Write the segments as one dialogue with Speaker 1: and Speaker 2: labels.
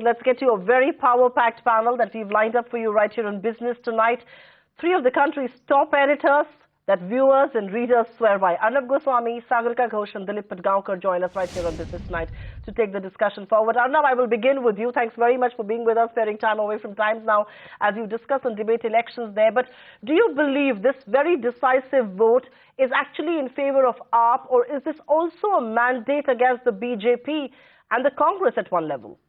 Speaker 1: let's get to a very power-packed panel that we've lined up for you right here on Business Tonight. Three of the country's top editors that viewers and readers swear by. Arnab Goswami, Sagarika Ghose Dilip Padgaonkar join us right here on Business Tonight to take the discussion forward. Arnab, I will begin with you. Thanks very much for being with us, sparing time away from Times Now as you discuss and debate elections there. But do you believe this very decisive vote is actually in favor of AAP, or is this also a mandate against the BJP and the Congress at one level?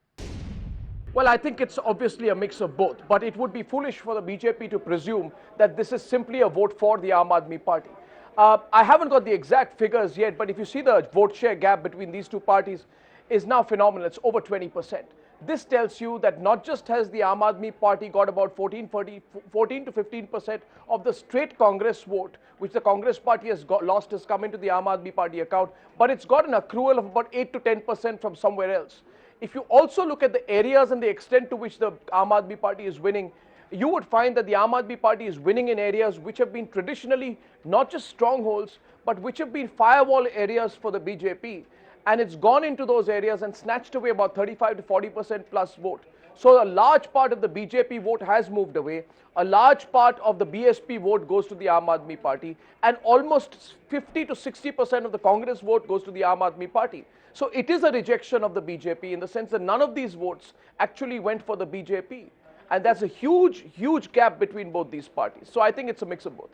Speaker 2: Well, I think it's obviously a mix of both, but it would be foolish for the BJP to presume that this is simply a vote for the Aam Aadmi Party. I haven't got the exact figures yet, but if you see the vote share gap between these two parties is now phenomenal. It's over 20%. This tells you that not just has the Aam Aadmi Party got about 14 to 15% of the straight Congress vote, which the Congress Party has lost, has come into the Aam Aadmi Party account, but it's got an accrual of about 8 to 10% from somewhere else. If you also look at the areas and the extent to which the Aam Aadmi Party is winning, you would find that the Aam Aadmi Party is winning in areas which have been traditionally not just strongholds, but which have been firewall areas for the BJP. And it's gone into those areas and snatched away about 35 to 40% plus vote. So a large part of the BJP vote has moved away. A large part of the BSP vote goes to the Aam Aadmi Party, and almost 50 to 60% of the Congress vote goes to the Aam Aadmi Party. So it is a rejection of the BJP in the sense that none of these votes actually went for the BJP. And that's a huge, huge gap between both these parties. So I think it's a mix of both.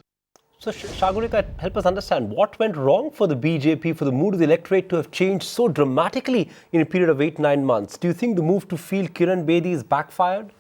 Speaker 3: So Sagarika, help us understand what went wrong for the BJP, for the mood of the electorate to have changed so dramatically in a period of 8-9 months. Do you think the move to field Kiran Bedi is backfired?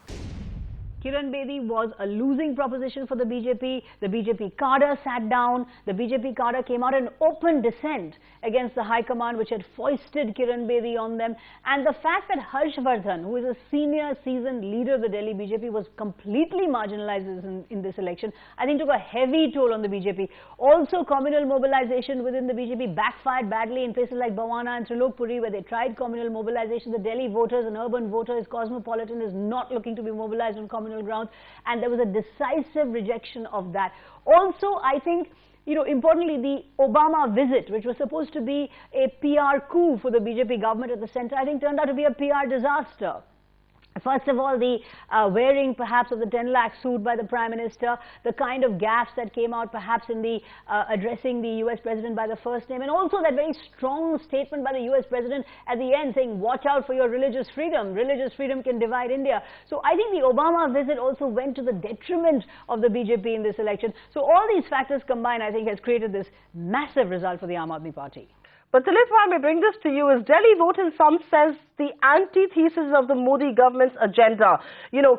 Speaker 4: Kiran Bedi was a losing proposition for the BJP. The BJP cadre sat down. The BJP cadre came out in open dissent against the High Command, which had foisted Kiran Bedi on them. And the fact that Harshvardhan, who is a senior seasoned leader of the Delhi BJP, was completely marginalized in this election, I think took a heavy toll on the BJP. Also, communal mobilization within the BJP backfired badly in places like Bawana and Trilokpuri, where they tried communal mobilization. The Delhi voters, an urban voter, is cosmopolitan, is not looking to be mobilized on communal grounds, and there was a decisive rejection of that. Also, I think, importantly, the Obama visit, which was supposed to be a PR coup for the BJP government at the center, I think turned out to be a PR disaster. First of all, the wearing perhaps of the 10 lakh suit by the Prime Minister, the kind of gaffes that came out perhaps in the addressing the US President by the first name, and also that very strong statement by the US President at the end saying, watch out for your religious freedom. Religious freedom can divide India. So I think the Obama visit also went to the detriment of the BJP in this election. So all these factors combined, I think, has created this massive result for the Aam Aadmi Party.
Speaker 1: But Dilip, I may bring this to you. Is Delhi vote in some sense the antithesis of the Modi government's agenda?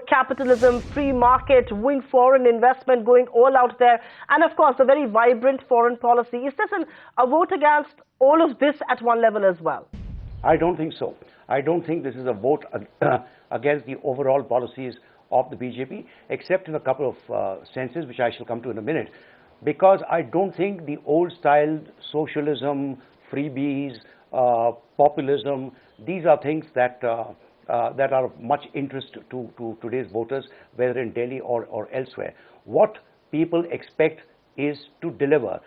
Speaker 1: Capitalism, free market, wing foreign investment, going all out there, and of course a very vibrant foreign policy. Is this a vote against all of this at one level as well?
Speaker 5: I don't think so. I don't think this is a vote against the overall policies of the BJP, except in a couple of senses, which I shall come to in a minute. Because I don't think the old-style socialism, freebies, populism, these are things that that are of much interest to today's voters, whether in Delhi or elsewhere. What people expect is to deliver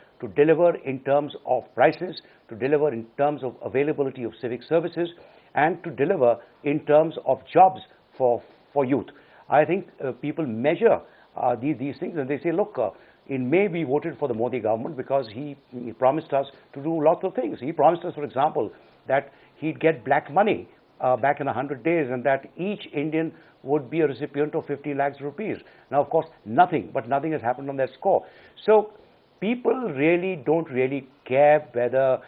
Speaker 5: in terms of prices, to deliver in terms of availability of civic services, and to deliver in terms of jobs for youth. I think people measure these things, and they say, look, in May we voted for the Modi government because he promised us to do lots of things. He promised us, for example, that he'd get black money back in 100 days, and that each Indian would be a recipient of 50 lakhs rupees. Now, of course, nothing has happened on that score. So people really don't care whether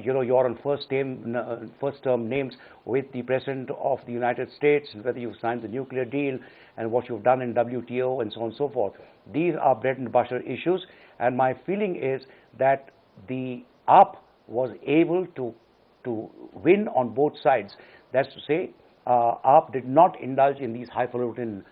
Speaker 5: you're on first-term names with the President of the United States, whether you've signed the nuclear deal and what you've done in WTO and so on and so forth. These are bread and butter issues, and my feeling is that the AAP was able to win on both sides. That's to say, AAP did not indulge in these highfalutin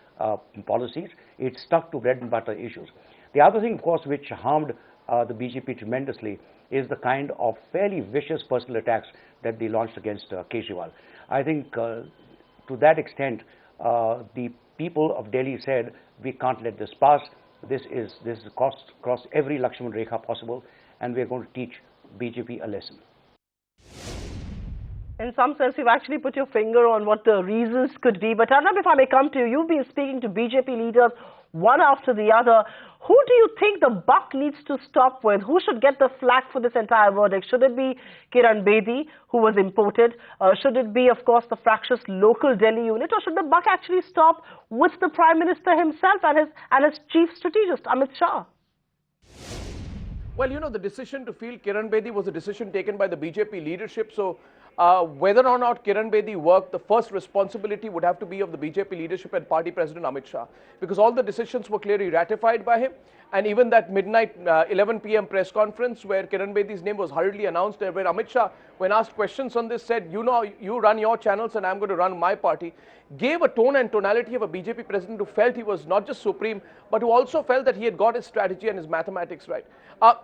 Speaker 5: policies. It stuck to bread and butter issues. The other thing, of course, which harmed the BJP tremendously is the kind of fairly vicious personal attacks that they launched against Kejriwal. I think to that extent, the people of Delhi said, we can't let this pass. This is crossed every Lakshman Rekha possible, and we're going to teach BJP a lesson.
Speaker 1: In some sense, you've actually put your finger on what the reasons could be. But Arnab, if I may come to you, you've been speaking to BJP leaders one after the other. Who do you think the buck needs to stop with? Who should get the flak for this entire verdict? Should it be Kiran Bedi, who was imported? Should it be, of course, the fractious local Delhi unit? Or should the buck actually stop with the Prime Minister himself and his chief strategist, Amit Shah?
Speaker 2: Well, you know, the decision to field Kiran Bedi was a decision taken by the BJP leadership. So whether or not Kiran Bedi worked, the first responsibility would have to be of the BJP leadership and party president Amit Shah, because all the decisions were clearly ratified by him. And even that midnight 11 p.m. press conference where Kiran Bedi's name was hurriedly announced, where Amit Shah, when asked questions on this, said, you know, you run your channels and I'm going to run my party, gave a tone and tonality of a BJP president who felt he was not just supreme, but who also felt that he had got his strategy and his mathematics right.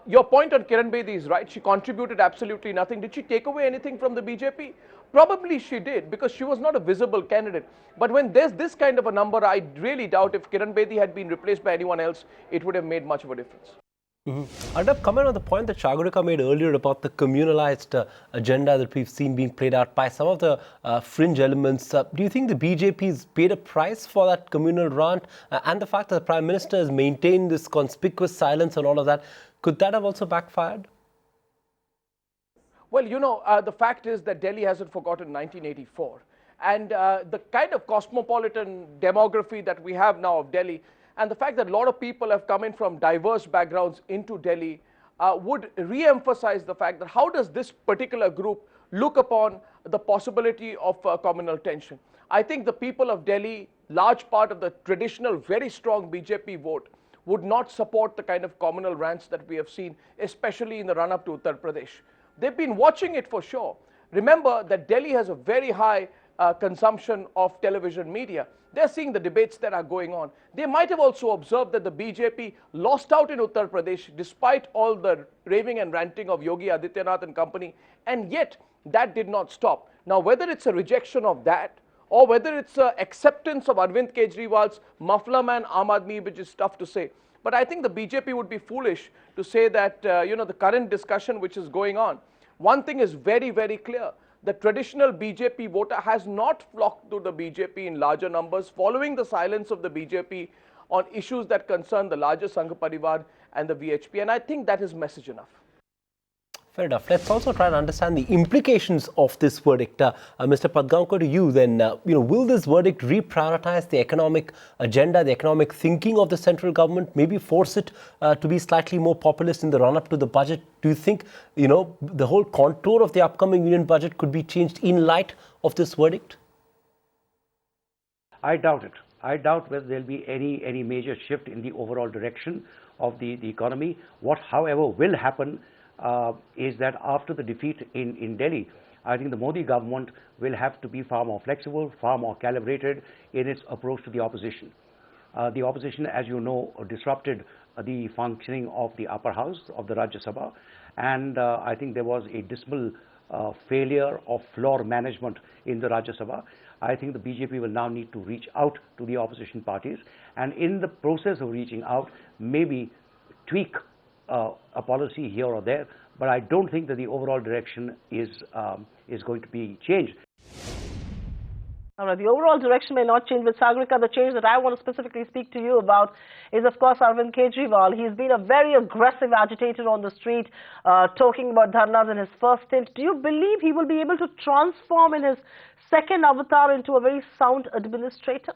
Speaker 2: Your point on Kiran Bedi is right. She contributed absolutely nothing. Did she take away anything from the BJP? Probably she did, because she was not a visible candidate. But when there's this kind of a number, I really doubt if Kiran Bedi had been replaced by anyone else, it would have made much of a difference.
Speaker 3: Arnab, comment on the point that Sagarika made earlier about the communalized agenda that we've seen being played out by some of the fringe elements. Do you think the BJP's paid a price for that communal rant and the fact that the Prime Minister has maintained this conspicuous silence and all of that? Could that have also backfired?
Speaker 2: Well, you know, the fact is that Delhi hasn't forgotten 1984. And the kind of cosmopolitan demography that we have now of Delhi, and the fact that a lot of people have come in from diverse backgrounds into Delhi would re-emphasize the fact that how does this particular group look upon the possibility of communal tension. I think the people of Delhi, large part of the traditional, very strong BJP vote, would not support the kind of communal rants that we have seen, especially in the run-up to Uttar Pradesh. They've been watching it for sure. Remember that Delhi has a very high consumption of television media. They're seeing the debates that are going on. They might have also observed that the BJP lost out in Uttar Pradesh despite all the raving and ranting of Yogi Adityanath and company, and yet that did not stop. Now, whether it's a rejection of that or whether it's an acceptance of Arvind Kejriwal's muffler man Aam Aadmi, which is tough to say. But I think the BJP would be foolish to say that, you know, the current discussion which is going on, one thing is very, very clear. The traditional BJP voter has not flocked to the BJP in larger numbers following the silence of the BJP on issues that concern the larger Sangh Parivar and the VHP. And I think that is message enough.
Speaker 3: Fair enough. Let's also try to understand the implications of this verdict. Mr. Padgaonkar, to you then, will this verdict reprioritize the economic agenda, the economic thinking of the central government, maybe force it to be slightly more populist in the run-up to the budget? Do you think, the whole contour of the upcoming union budget could be changed in light of this verdict?
Speaker 5: I doubt it. I doubt whether there will be any major shift in the overall direction of the economy. What, however, will happen is that after the defeat in Delhi, I think the Modi government will have to be far more flexible, far more calibrated in its approach to the opposition. The opposition, as you know, disrupted the functioning of the upper house of the Rajya Sabha, and I think there was a dismal failure of floor management in the Rajya Sabha. I think the BJP will now need to reach out to the opposition parties, and in the process of reaching out, maybe tweak a policy here or there, but I don't think that the overall direction is going to be changed.
Speaker 1: All right, the overall direction may not change with Sagarika. The change that I want to specifically speak to you about is, of course, Arvind Kejriwal. He's been a very aggressive agitator on the street, talking about dharnas in his first stint. Do you believe he will be able to transform in his second avatar into a very sound administrator?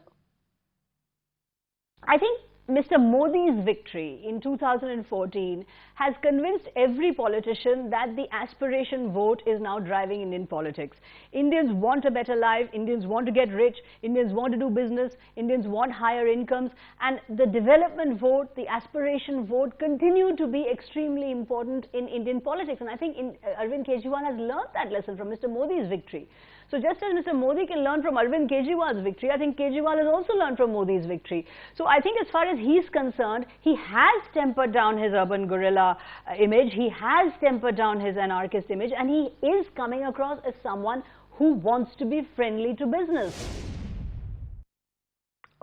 Speaker 4: I think Mr. Modi's victory in 2014 has convinced every politician that the aspiration vote is now driving Indian politics. Indians want a better life, Indians want to get rich, Indians want to do business, Indians want higher incomes, and the development vote, the aspiration vote continue to be extremely important in Indian politics. And I think Arvind Kejriwal has learned that lesson from Mr. Modi's victory. So just as Mr. Modi can learn from Arvind Kejriwal's victory, I think Kejriwal has also learned from Modi's victory. So I think as far as he's concerned, he has tempered down his urban guerrilla image, he has tempered down his anarchist image, and he is coming across as someone who wants to be friendly to business.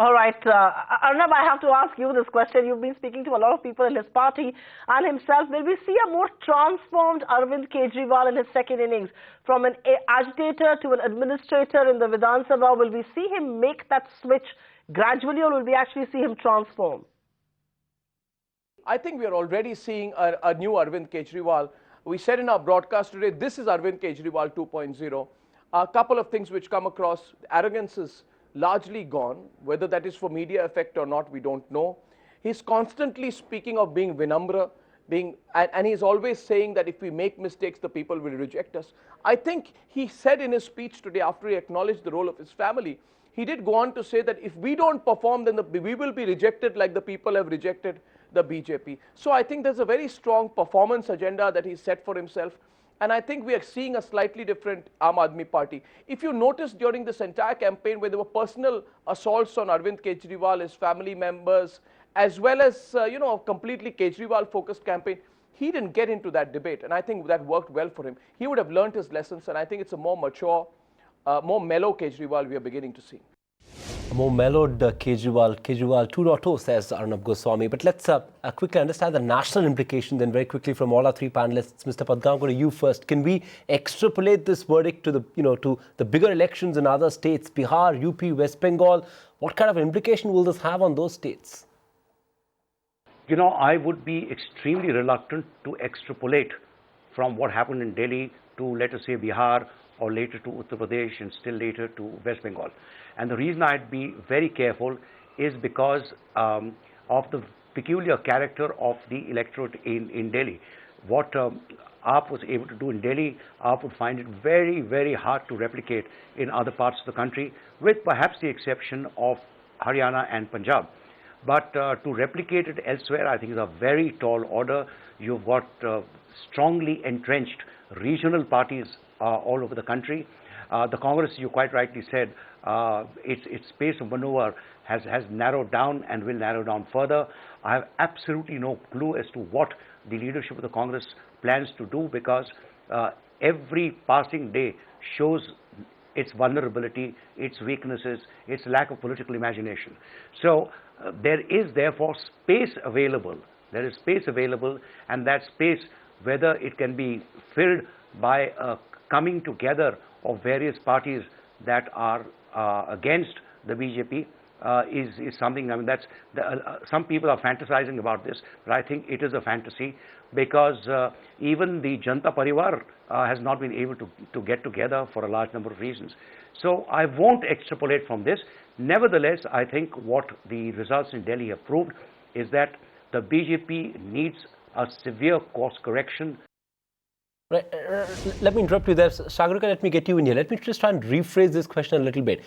Speaker 1: All right, Arnab, I have to ask you this question. You've been speaking to a lot of people in his party and himself. Will we see a more transformed Arvind Kejriwal in his second innings? From an agitator to an administrator in the Vidhan Sabha, will we see him make that switch gradually, or will we actually see him transform?
Speaker 2: I think we are already seeing a new Arvind Kejriwal. We said in our broadcast today, this is Arvind Kejriwal 2.0. A couple of things which come across. Arrogance is largely gone. Whether that is for media effect or not, we don't know. He's constantly speaking of being vinamra, and he's always saying that if we make mistakes, the people will reject us. I think he said in his speech today, after he acknowledged the role of his family, he did go on to say that if we don't perform, then we will be rejected like the people have rejected the BJP. So I think there's a very strong performance agenda that he's set for himself. And I think we are seeing a slightly different Aam Aadmi Party. If you notice during this entire campaign where there were personal assaults on Arvind Kejriwal, his family members, as well as, a completely Kejriwal-focused campaign, he didn't get into that debate. And I think that worked well for him. He would have learned his lessons, and I think it's a more mature, more mellow Kejriwal we are beginning to see.
Speaker 3: A more mellowed Kejriwal 2.0, says Arnab Goswami. But let's quickly understand the national implication then very quickly from all our three panelists. Mr. Padgaonkar, you first. Can we extrapolate this verdict to the bigger elections in other states, Bihar, UP, West Bengal? What kind of implication will this have on those states?
Speaker 5: I would be extremely reluctant to extrapolate from what happened in Delhi to, let us say, Bihar, or later to Uttar Pradesh, and still later to West Bengal. And the reason I'd be very careful is because of the peculiar character of the electorate in Delhi. What AAP was able to do in Delhi, AAP would find it very, very hard to replicate in other parts of the country, with perhaps the exception of Haryana and Punjab. But to replicate it elsewhere, I think is a very tall order. You've got strongly entrenched regional parties all over the country. The Congress, you quite rightly said, its space of maneuver has narrowed down and will narrow down further. I have absolutely no clue as to what the leadership of the Congress plans to do, because every passing day shows its vulnerability, its weaknesses, its lack of political imagination. So there is therefore space available. There is space available, and that space, whether it can be filled by coming together of various parties that are against the BJP, is something. I mean, that's some people are fantasizing about this, but I think it is a fantasy, because even the Janta Parivar has not been able to get together for a large number of reasons. So I won't extrapolate from this. Nevertheless, I think what the results in Delhi have proved is that the BJP needs a severe course correction.
Speaker 3: Right, let me interrupt you there. Sagarika, let me get you in here. Let me just try and rephrase this question a little bit.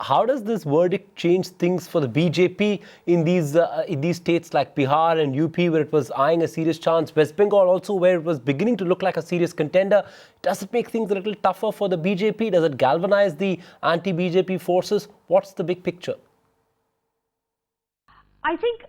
Speaker 3: How does this verdict change things for the BJP in these states like Bihar and UP, where it was eyeing a serious chance, West Bengal also, where it was beginning to look like a serious contender? Does it make things a little tougher for the BJP? Does it galvanize the anti-BJP forces? What's the big picture?
Speaker 4: I think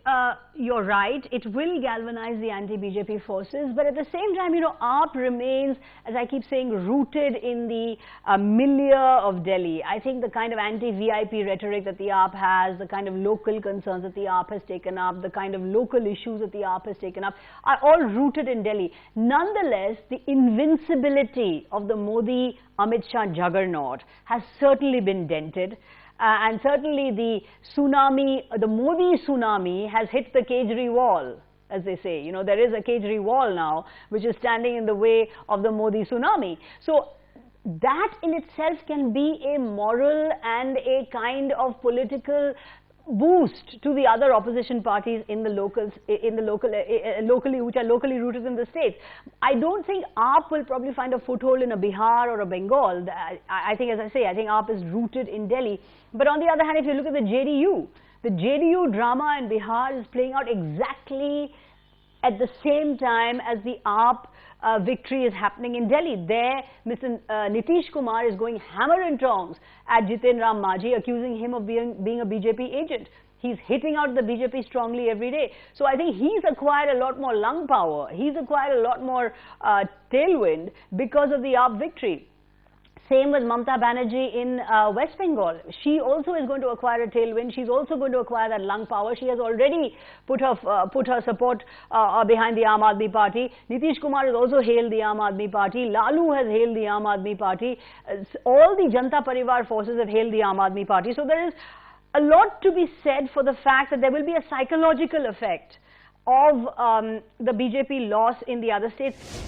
Speaker 4: you're right. It will galvanize the anti-BJP forces, but at the same time, AAP remains, as I keep saying, rooted in the milieu of Delhi. I think the kind of anti-VIP rhetoric that the AAP has, the kind of local concerns that the AAP has taken up, the kind of local issues that the AAP has taken up, are all rooted in Delhi. Nonetheless, the invincibility of the Modi-Amit Shah juggernaut has certainly been dented. And certainly the Modi tsunami has hit the Kejriwal, as they say. There is a Kejriwal now, which is standing in the way of the Modi tsunami. So that in itself can be a moral and a kind of political boost to the other opposition parties in the locally, which are locally rooted in the states. I don't think AAP will probably find a foothold in a Bihar or a Bengal. I think, as I say, I think AAP is rooted in Delhi. But on the other hand, if you look at the JDU drama in Bihar is playing out exactly at the same time as the AAP victory is happening in Delhi. There, Mr. Nitish Kumar is going hammer and tongs at Jiten Ram Majhi, accusing him of being a BJP agent. He's hitting out the BJP strongly every day. So I think he's acquired a lot more lung power. He's acquired a lot more tailwind because of the AAP victory. Same with Mamata Banerjee in West Bengal. She also is going to acquire a tailwind. She's also going to acquire that lung power. She has already put her support behind the Aam Aadmi Party. Nitish Kumar has also hailed the Aam Aadmi Party. Lalu has hailed the Aam Aadmi Party. All the Janata Parivar forces have hailed the Aam Aadmi Party. So there is a lot to be said for the fact that there will be a psychological effect of the BJP loss in the other states.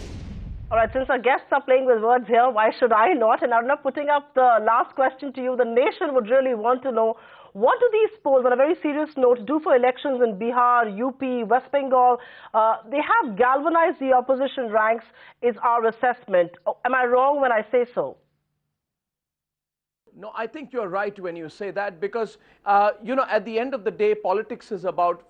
Speaker 1: All right, since our guests are playing with words here, why should I not? And I'm not putting up the last question to you. The nation would really want to know, what do these polls, on a very serious note, do for elections in Bihar, UP, West Bengal? They have galvanized the opposition ranks, is our assessment. Am I wrong when I say so?
Speaker 2: No, I think you're right when you say that, because, you know, at the end of the day, politics is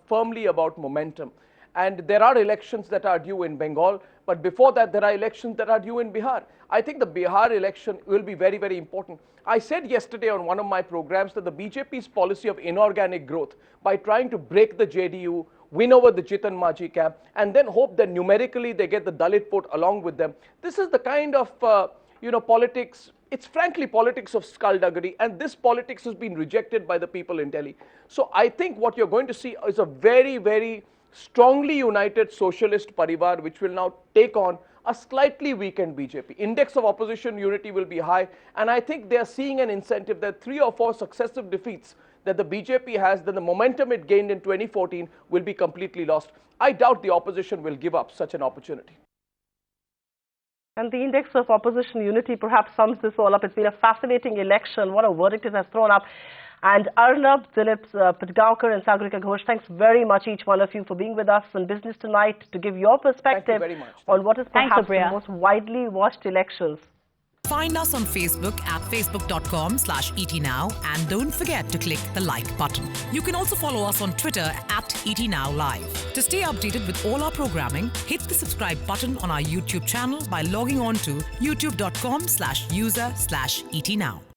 Speaker 2: firmly about momentum. And there are elections that are due in Bengal, but before that, there are elections that are due in Bihar. I think the Bihar election will be very, very important. I said yesterday on one of my programs that the BJP's policy of inorganic growth, by trying to break the JDU, win over the Jitan Maji camp, and then hope that numerically they get the Dalit vote along with them. This is the kind of, you know, politics. It's frankly politics of skullduggery, and this politics has been rejected by the people in Delhi. So I think what you're going to see is a very, very strongly united socialist parivar, which will now take on a slightly weakened BJP. Index of opposition unity will be high, and I think they are seeing an incentive that 3 or 4 successive defeats that the BJP has, then the momentum it gained in 2014 will be completely lost. I doubt the opposition will give up such an opportunity.
Speaker 1: And the index of opposition unity perhaps sums this all up. It's been a fascinating election. What a verdict it has thrown up. And Arnab, Dilip Padgaonkar and Sagarika Ghose, thanks very much each one of you for being with us in Business Tonight to give your perspective on what is perhaps the most widely watched elections.
Speaker 6: Find us on Facebook at facebook.com/ETNow, and don't forget to click the like button. You can also follow us on Twitter at ETNowLive. To stay updated with all our programming, hit the subscribe button on our YouTube channel by logging on to youtube.com/user/ETNow.